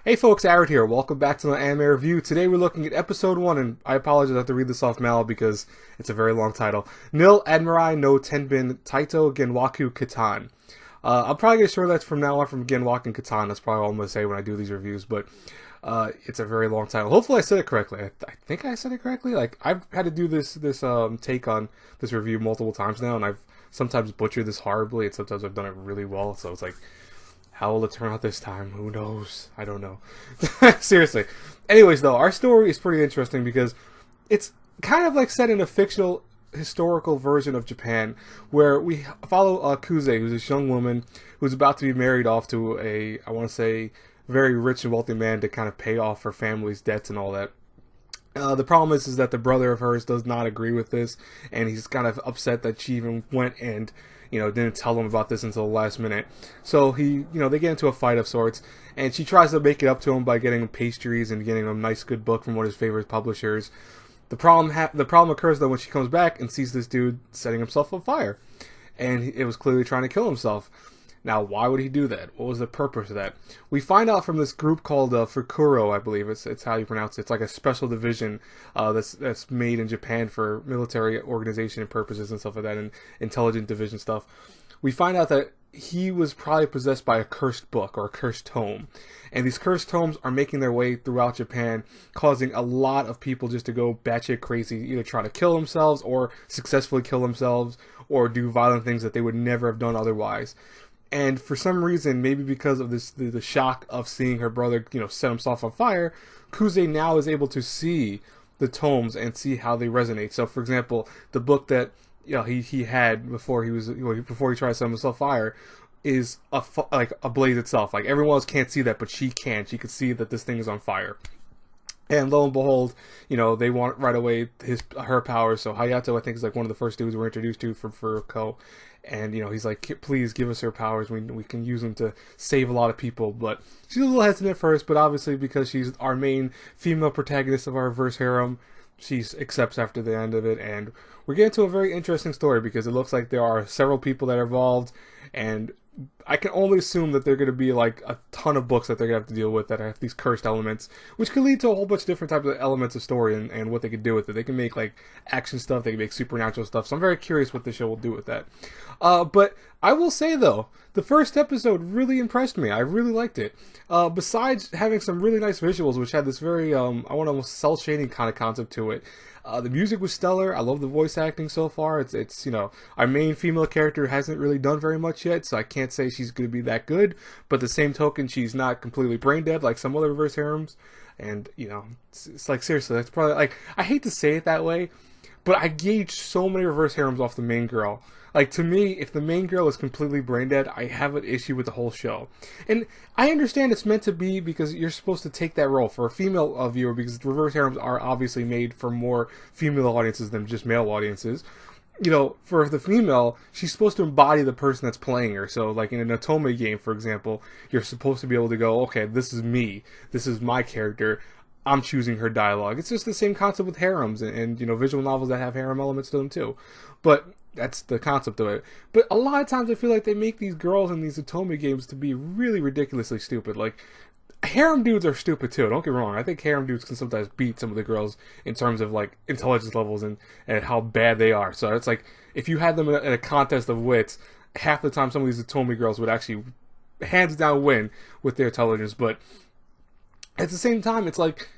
Hey folks, Arid here. Welcome back to the anime review. Today we're looking at episode 1, and I apologize I have to read this off mal because it's a very long title. Nil Admirari no Tenbin Teito Genwaku Kitan. I'm probably going to short that from now on from Genwaku Kitan. That's probably all I'm going to say when I do these reviews, but it's a very long title. Hopefully I said it correctly. I think I said it correctly. Like, I've had to do this take on this review multiple times now, and I've sometimes butchered this horribly, and sometimes I've done it really well, so it's like, how will it turn out this time? Who knows? I don't know. Seriously. Anyways, though, our story is pretty interesting because it's kind of like set in a fictional historical version of Japan where we follow Kuze, who's this young woman who's about to be married off to I want to say, very rich and wealthy man to kind of pay off her family's debts and all that. The problem is that the brother of hers does not agree with this, and he's kind of upset that she even went and, didn't tell him about this until the last minute. So they get into a fight of sorts, and she tries to make it up to him by getting him pastries and getting him a nice good book from one of his favorite publishers. The problem occurs though when she comes back and sees this dude setting himself on fire, and it was clearly trying to kill himself. Now, why would he do that? What was the purpose of that? We find out from this group called Fukuro, I believe it's how you pronounce it. It's like a special division that's made in Japan for military organization purposes and stuff like that, and intelligent division stuff. We find out that he was probably possessed by a cursed book or a cursed tome. And these cursed tomes are making their way throughout Japan, causing a lot of people just to go batshit crazy, either try to kill themselves or successfully kill themselves or do violent things that they would never have done otherwise. And for some reason, maybe because of the shock of seeing her brother, set himself on fire, Kuze now is able to see the tomes and see how they resonate. So, for example, the book that he had before he tried to set himself fire is like a blaze itself. Like, everyone else can't see that, but she can. She could see that this thing is on fire. And lo and behold, they want right away her powers. So Hayato, I think, is like one of the first dudes we're introduced to from Furuko. And, he's like, please give us her powers. We can use them to save a lot of people. But she's a little hesitant at first, but obviously because she's our main female protagonist of our reverse harem, she accepts after the end of it. And we're getting to a very interesting story because it looks like there are several people that are involved. And I can only assume that they're going to be like a ton of books that they're going to have to deal with that have these cursed elements, which could lead to a whole bunch of different types of elements of story and what they could do with it. They can make like action stuff, they can make supernatural stuff, so I'm very curious what the show will do with that. But I will say though, the first episode really impressed me. I really liked it. Besides having some really nice visuals, which had this very, I want to almost cel shading kind of concept to it. The music was stellar. I love the voice acting so far. It's our main female character hasn't really done very much yet, so I can't say she's going to be that good. But the same token, she's not completely brain dead like some other reverse harems. And it's like, seriously, that's probably like, I hate to say it that way, but I gauge so many reverse harems off the main girl. Like, to me, if the main girl is completely brain dead, I have an issue with the whole show. And I understand it's meant to be because you're supposed to take that role for a female viewer, because reverse harems are obviously made for more female audiences than just male audiences. For the female, she's supposed to embody the person that's playing her. So, like in an Otome game, for example, you're supposed to be able to go, okay, this is me. This is my character. I'm choosing her dialogue. It's just the same concept with harems and visual novels that have harem elements to them too. But that's the concept of it. But a lot of times I feel like they make these girls in these Otome games to be really ridiculously stupid. Like, harem dudes are stupid too, don't get me wrong. I think harem dudes can sometimes beat some of the girls in terms of like intelligence levels and how bad they are. So it's like, if you had them in a contest of wits, half the time some of these Otome girls would actually hands down win with their intelligence. But at the same time, it's like,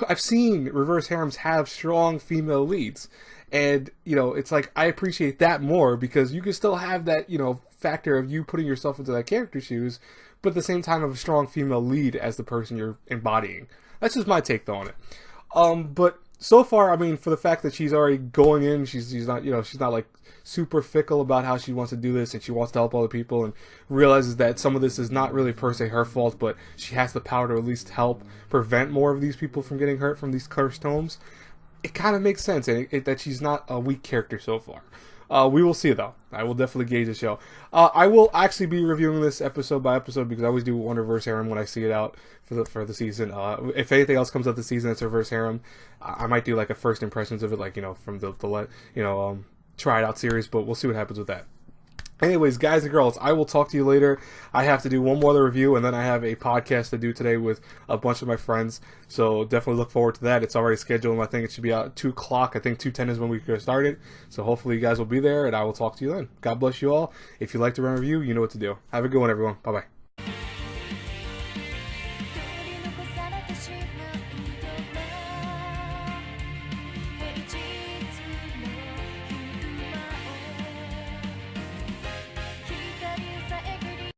I've seen reverse harems have strong female leads. And, it's like, I appreciate that more because you can still have that, factor of you putting yourself into that character's shoes, but at the same time have a strong female lead as the person you're embodying. That's just my take, though, on it. But so far, I mean, for the fact that she's already going in, she's not, she's not like super fickle about how she wants to do this, and she wants to help other people, and realizes that some of this is not really per se her fault, but she has the power to at least help prevent more of these people from getting hurt from these cursed tomes. It kind of makes sense that she's not a weak character so far. We will see, though. I will definitely gauge the show. I will actually be reviewing this episode by episode because I always do one reverse harem when I see it out for the season. If anything else comes out this season, it's a reverse harem. I might do like a first impressions of it, like from the try it out series. But we'll see what happens with that. Anyways, guys and girls, I will talk to you later. I have to do one more other review, and then I have a podcast to do today with a bunch of my friends. So definitely look forward to that. It's already scheduled. I think it should be out at 2 o'clock. I think 2:10 is when we start it. So hopefully you guys will be there, and I will talk to you then. God bless you all. If you like to run a review, you know what to do. Have a good one, everyone. Bye-bye.